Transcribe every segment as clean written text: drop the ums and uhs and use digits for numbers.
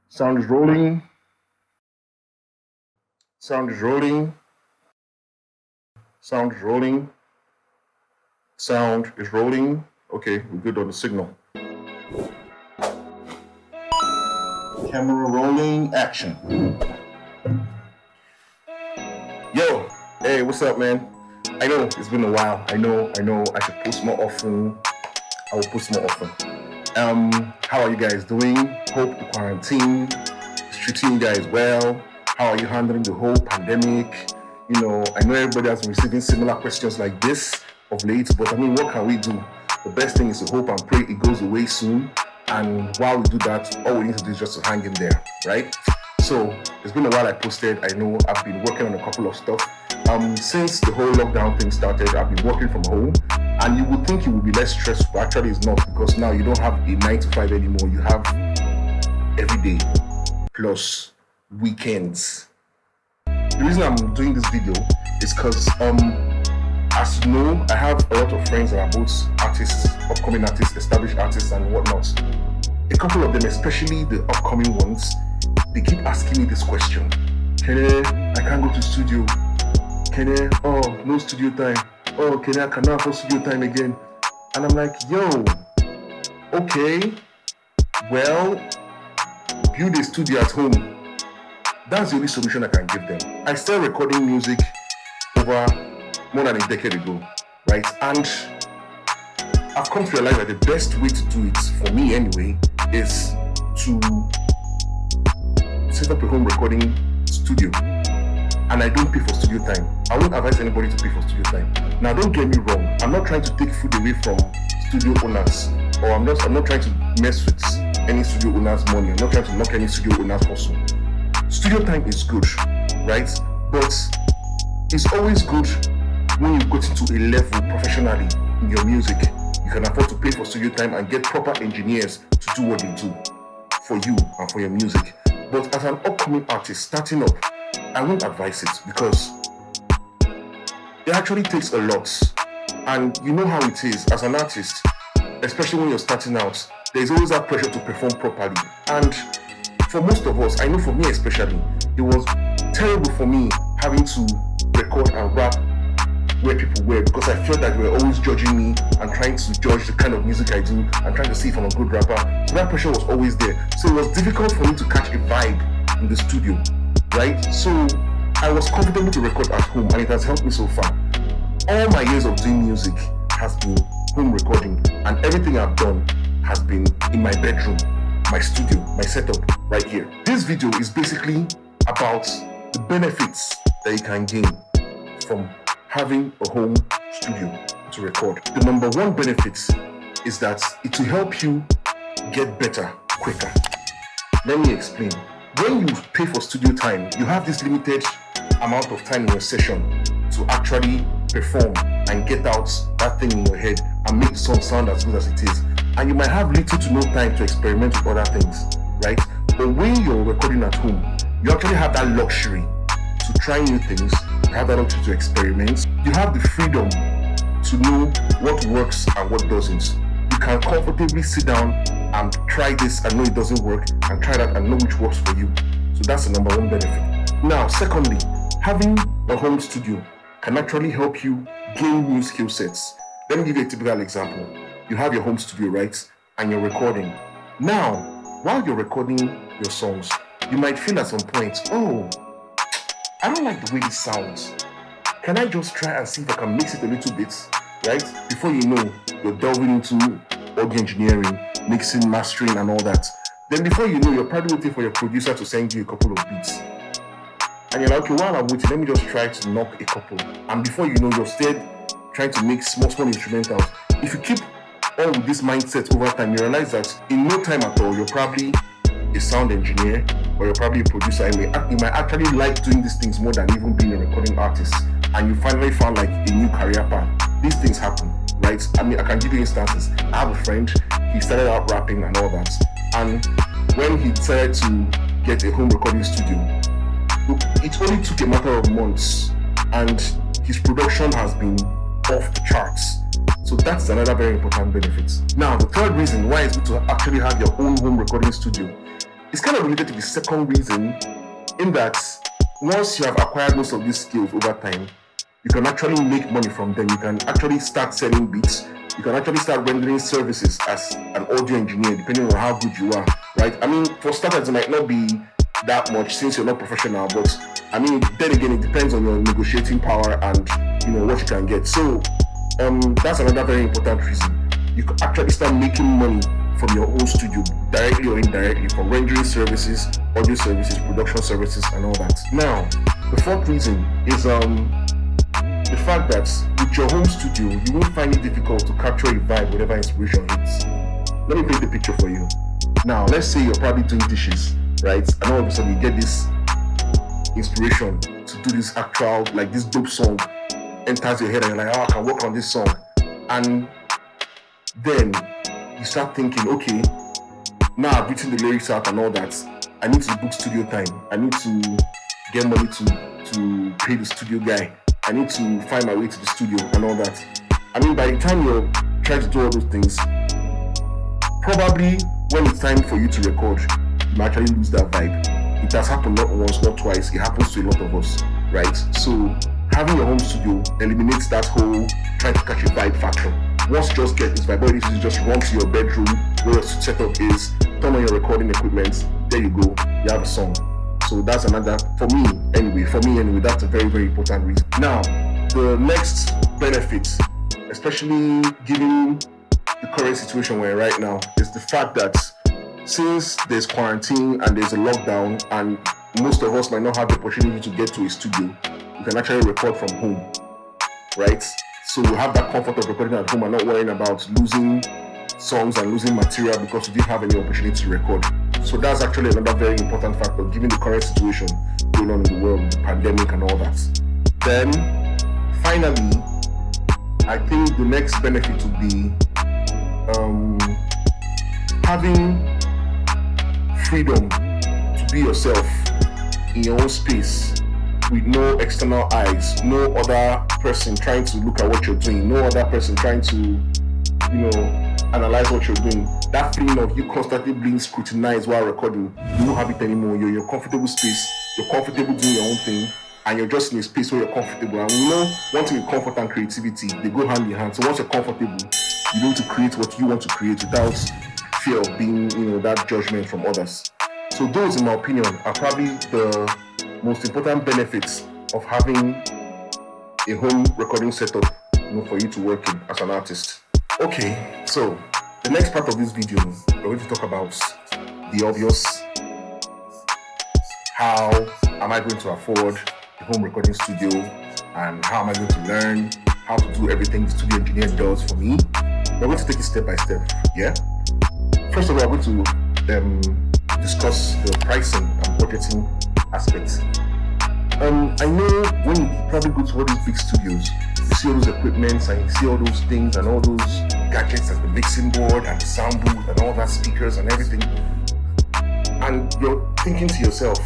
Sound is rolling. Sound is rolling. Sound is rolling. Sound is rolling. Okay, we're good on the signal. Camera rolling, action. Yo, hey, what's up, man? I know it's been a while. I know. I should post more often. I will post more often. How are you guys doing? Hope the quarantine is treating you guys well. How are you handling the whole pandemic? I know everybody has been receiving similar questions like this of late, but I mean, what can we do? The best thing is to hope and pray it goes away soon. And while we do that, all we need to do is just to hang in there, right? So it's been a while I posted. I know I've been working on a couple of stuff. Since the whole lockdown thing started, I've been working from home. And you would think it would be less stressful, but actually it's not, because now you don't have a 9 to 5 anymore. You have every day plus weekends. The reason I'm doing this video is because, as you know, I have a lot of friends that are both artists, upcoming artists, established artists, and whatnot. A couple of them, especially the upcoming ones, they keep asking me this question: Kene, I can't go to studio. Kene, oh, no studio time. Oh, Kene, I cannot afford studio time again. And I'm like, yo, okay, well, build a studio at home. That's the only solution I can give them. I started recording music over more than a decade ago, right? And I've come to realize that the best way to do it, for me anyway, is to set up a home recording studio. And I don't pay for studio time. I won't advise anybody to pay for studio time. Now, don't get me wrong. I'm not trying to take food away from studio owners, or I'm not trying to mess with any studio owner's money. I'm not trying to knock any studio owner's hustle. Studio time is good, right? But it's always good when you get into a level professionally in your music. You can afford to pay for studio time and get proper engineers to do what they do for you and for your music. But as an upcoming artist starting up, I won't advise it, because it actually takes a lot. And you know how it is as an artist, especially when you're starting out, there's always that pressure to perform properly. And for most of us, I know for me especially, it was terrible for me having to record and rap where people were, because I felt that they were always judging me and trying to judge the kind of music I do and trying to see if I'm a good rapper. So that pressure was always there. So it was difficult for me to catch a vibe in the studio, right? So I was comfortable to record at home, and it has helped me so far. All my years of doing music has been home recording, and everything I've done has been in my bedroom, my studio, my setup right here. This video is basically about the benefits that you can gain from having a home studio to record. The number one benefit is that it will help you get better quicker. Let me explain. When you pay for studio time, you have this limited amount of time in your session to actually perform and get out that thing in your head and make the song sound as good as it is. And you might have little to no time to experiment with other things, right? But when you're recording at home, you actually have that luxury to try new things. You have that luxury to experiment. You have the freedom to know what works and what doesn't. You can comfortably sit down and try this and know it doesn't work, and try that and know which works for you. So that's the number one benefit. Now, secondly, having a home studio can actually help you gain new skill sets. Let me give you a typical example. You have your home studio, right? And you're recording. Now, while you're recording your songs, you might feel at some point, oh, I don't like the way this sounds. Can I just try and see if I can mix it a little bit, right? Before you know, you're delving into audio engineering, mixing, mastering, and all that. Then before you know, you're probably waiting for your producer to send you a couple of beats. And you're like, okay, while I'm waiting, let me just try to knock a couple. And before you know, you're still trying to make small instrumentals. If you keep on with this mindset over time, you realize that in no time at all, you're probably a sound engineer, or you're probably a producer. You might actually like doing these things more than even being a recording artist. And you finally found like a new career path. These things happen, right? I mean, I can give you instances. I have a friend, he started out rapping and all that. And when he decided to get a home recording studio, it only took a matter of months, and his production has been off the charts. So that's another very important benefit. Now, the third reason why it's good to actually have your own home recording studio it's kind of related to the second reason, in that once you have acquired most of these skills over time, you can actually make money from them. You can actually start selling beats. You can actually start rendering services as an audio engineer, depending on how good you are, right? I mean, for starters, it might not be that much since you're not professional, but I mean, then again, it depends on your negotiating power and what you can get. So that's another very important reason. You can actually start making money from your own studio, directly or indirectly, from rendering services, audio services, production services, and all that. Now, the fourth reason is the fact that with your home studio, you won't find it difficult to capture a vibe whenever inspiration hits. Let me paint the picture for you. Now, let's say you're probably doing dishes, right? And all of a sudden you get this inspiration to do this actual, like this dope song enters your head and you're like, oh, I can work on this song. And then you start thinking, okay, now I've written the lyrics out and all that. I need to book studio time. I need to get money to pay the studio guy. I need to find my way to the studio and all that. I mean, by the time you're trying to do all those things, probably when it's time for you to record, you might actually lose that vibe. It has happened not once, not twice. It happens to a lot of us, right? So having your home studio eliminates that whole trying to catch a vibe factor. Once you just get this vibe, all you need to just run to your bedroom where your setup is, turn on your recording equipment, there you go, you have a song. So that's another, for me anyway, that's a very, very important reason. Now, the next benefit, especially given the current situation we're in right now, is the fact that since there's quarantine and there's a lockdown and most of us might not have the opportunity to get to a studio, you can actually record from home, right? So you have that comfort of recording at home and not worrying about losing songs and losing material because you didn't have any opportunity to record. So that's actually another very important factor given the current situation going on in the world, the pandemic and all that. Then, finally, I think the next benefit would be having freedom to be yourself in your own space with no external eyes, no other person trying to look at what you're doing, no other person trying to, analyze what you're doing. That feeling of you constantly being scrutinized while recording, you don't have it anymore. You're in your comfortable space, you're comfortable doing your own thing, and you're just in a space where you're comfortable. And one thing with comfort and creativity, they go hand in hand. So once you're comfortable, you need to create what you want to create without fear of being, that judgment from others. So those, in my opinion, are probably the most important benefits of having a home recording setup, for you to work in as an artist. Okay, so the next part of this video, we're going to talk about the obvious. How am I going to afford a home recording studio, and how am I going to learn how to do everything the studio engineer does for me? We're going to take it step by step, yeah? First of all, we're going to discuss the pricing and budgeting aspects. I know when you probably go to all these big studios, you see all those equipments and you see all those things and all those gadgets like the mixing board and the sound booth and all that speakers and everything. And you're thinking to yourself,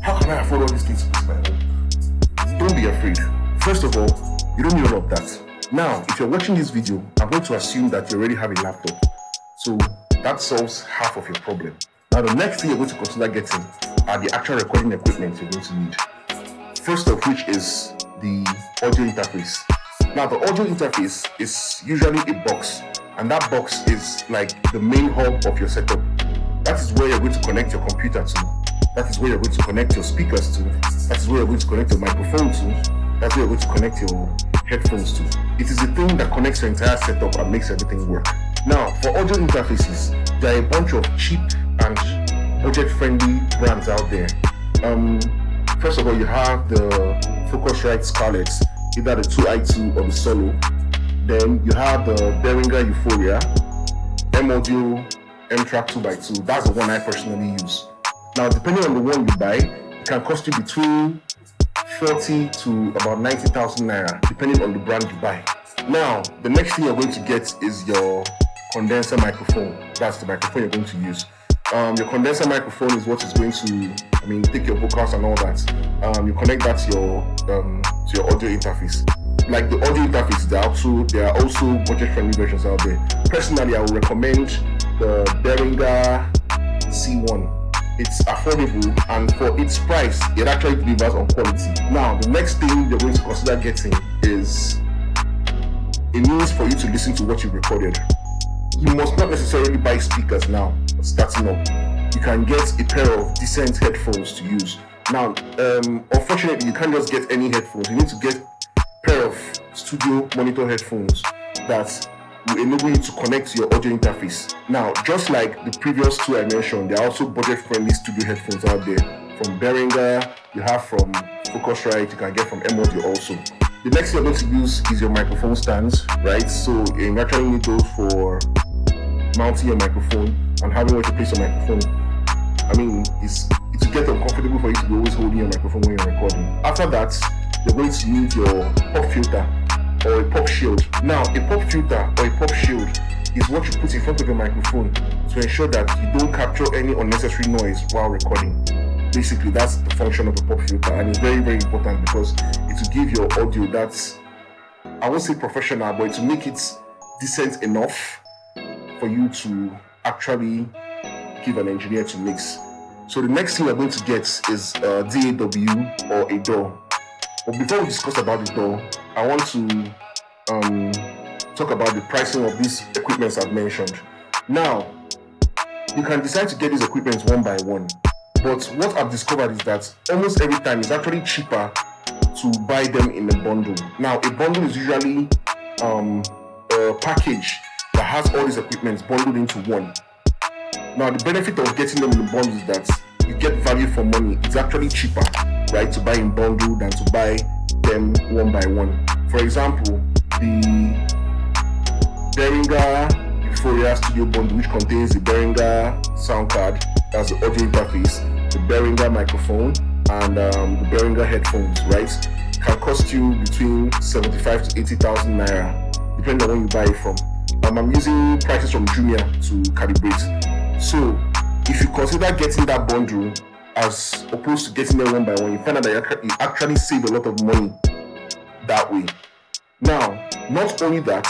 how can I afford all these things to put in my home? Don't be afraid. First of all, you don't need all of that. Now, if you're watching this video, I'm going to assume that you already have a laptop. So that solves half of your problem. Now, the next thing you're going to consider getting are the actual recording equipment you're going to need. First of which is the audio interface. Now, the audio interface is usually a box, and that box is like the main hub of your setup. That is where you're going to connect your computer to. That is where you're going to connect your speakers to. That is where you're going to connect your microphone to. That's where you're going to connect your headphones to. It is the thing that connects your entire setup and makes everything work. Now, for audio interfaces, there are a bunch of cheap and budget-friendly brands out there. First of all, you have the Focusrite Scarlett, either the 2i2 or the Solo. Then you have the Behringer Euphoria, M-Audio, M-Track 2x2. That's the one I personally use. Now, depending on the one you buy, it can cost you between 40 to about 90,000 naira, depending on the brand you buy. Now, the next thing you're going to get is your condenser microphone. That's the microphone you're going to use. Your condenser microphone is what is going to, take your vocals and all that. You connect that to your audio interface. Like the audio interface, there are also budget-friendly versions out there. Personally, I would recommend the Behringer C1. it's affordable, and for its price, it actually delivers on quality. Now, the next thing you're going to consider getting is a means for you to listen to what you've recorded. You must not necessarily buy speakers now, starting up. You can get a pair of decent headphones to use. Now, unfortunately, you can't just get any headphones. You need to get a pair of studio monitor headphones that will enable you to connect to your audio interface. Now, just like the previous two I mentioned, there are also budget-friendly studio headphones out there. From Behringer, you have from Focusrite, you can get from M-Audio also. The next thing you're going to use is your microphone stands, right? So you actually need those for mounting your microphone and having where to place your microphone. I mean, it will get uncomfortable for you to be always holding your microphone when you're recording. After that, you're going to need your pop filter or a pop shield. Now, a pop filter or a pop shield is what you put in front of your microphone to ensure that you don't capture any unnecessary noise while recording. Basically, that's the function of a pop filter, and it's very, very important because it will give your audio that's, I won't say professional, but it will make it decent enough for you to actually give an engineer to mix. So the next thing we're going to get is a DAW or a DAW. But before we discuss about the DAW, I want to talk about the pricing of these equipments I've mentioned. Now, you can decide to get these equipments one by one, but what I've discovered is that almost every time it's actually cheaper to buy them in a bundle. Now, a bundle is usually a package that has all these equipments bundled into one. Now, the benefit of getting them in the bundle is that you get value for money. It's actually cheaper, right, to buy in bundle than to buy them one by one. For example, the Behringer Euphoria Studio Bundle, which contains the Behringer sound card, that's the audio interface, the Behringer microphone, and the Behringer headphones, right, can cost you between 75 to 80,000 naira, depending on when you buy it from. I'm using prices from Jumia to calibrate. So, if you consider getting that bundle as opposed to getting them one by one, you find out that you actually save a lot of money that way. Now, not only that,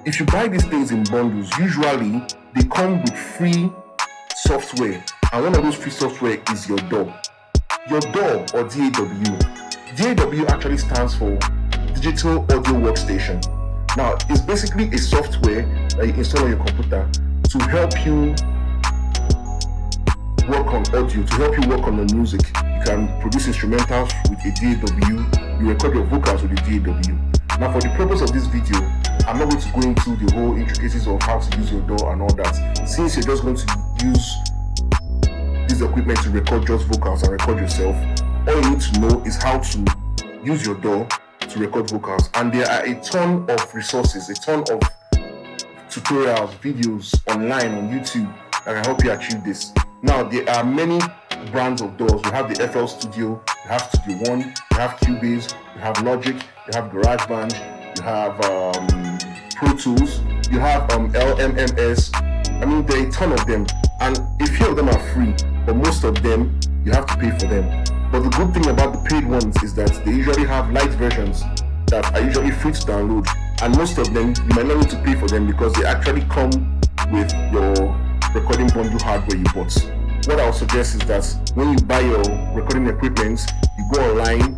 if you buy these things in bundles, usually they come with free software, and one of those free software is your DAW. Your DAW or DAW. DAW actually stands for Digital Audio Workstation. Now, it's basically a software that you install on your computer to help you work on audio, to help you work on the music. You can produce instrumentals with a DAW, you record your vocals with a DAW. Now, for the purpose of this video, I'm not going to go into the whole intricacies of how to use your DAW and all that. Since you're just going to use this equipment to record just vocals and record yourself, all you need to know is how to use your DAW to record vocals. And there are a ton of resources, a ton of tutorials, videos online on YouTube that can help you achieve this. Now, there are many brands of DAWs. You have the FL Studio, you have Studio One, you have Cubase, you have Logic, you have GarageBand, you have Pro Tools, you have LMMS. I mean, there are a ton of them, and a few of them are free, but most of them you have to pay for them. But the good thing about the paid ones is that they usually have light versions that are usually free to download, and most of them you might not need to pay for them because they actually come with your recording bundle hardware you bought. What I'll suggest is that when you buy your recording equipment, you go online,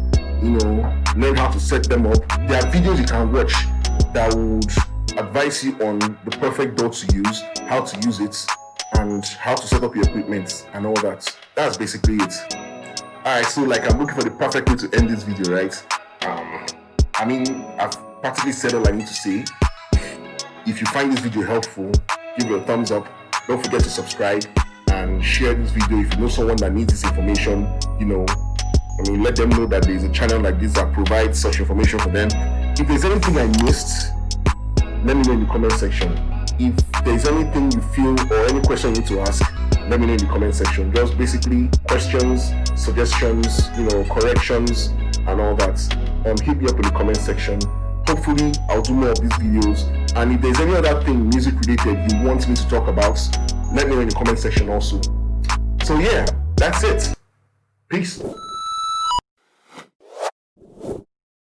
learn how to set them up. There are videos you can watch that would advise you on the perfect DAW to use, how to use it, and how to set up your equipment and all that. That's basically it. Alright, so I'm looking for the perfect way to end this video, right? I've practically said all I need to say. If you find this video helpful, give it a thumbs up. Don't forget to subscribe and share this video if you know someone that needs this information. Let them know that there's a channel like this that provides such information for them. If there's anything I missed, let me know in the comment section. If there's anything you feel or any question you need to ask, let me know in the comment section. Just basically questions, suggestions, corrections and all that. Hit me up in the comment section. Hopefully I'll do more of these videos, and if there's any other thing music related you want me to talk about, let me know in the comment section also. So yeah, that's it. Peace.